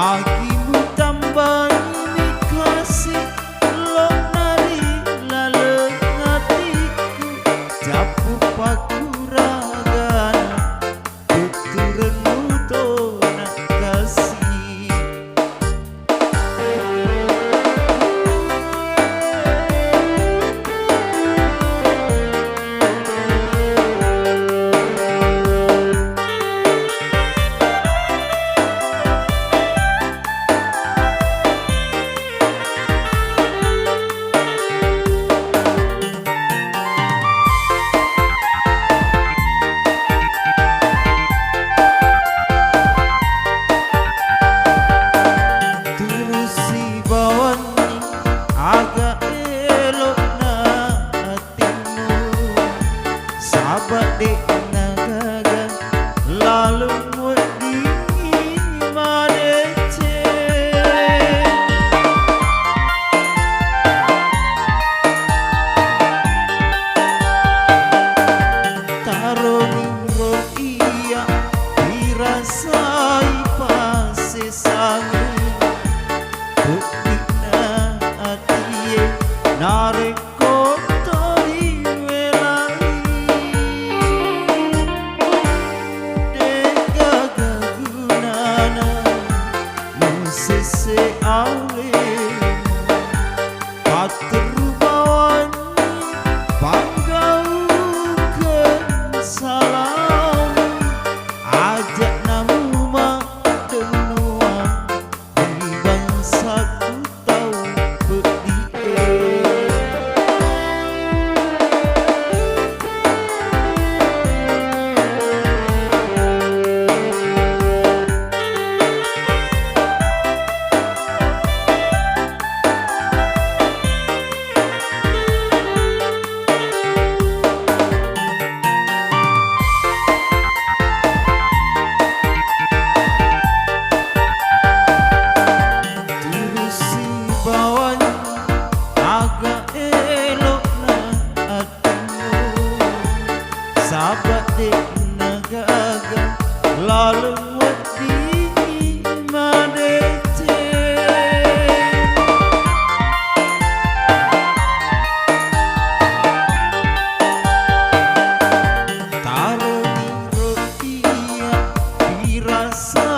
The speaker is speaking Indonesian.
Pagimu tambah ini kasih lo nari laleng hatiku japu pakuragan tuturmu to nak kasih. Agak elok na hatimu sahabat dek nagaga lalu wedi madece taroni roia dirasai pase sangi narik kotori welai degaga gunana musese aule patru bawan panggaukeun salam ajak namu mak denuang di bangsaku tau bedie. Agak elok na hatimu sahabat dek nagaga lalu wedi madece taroni rotia dirasa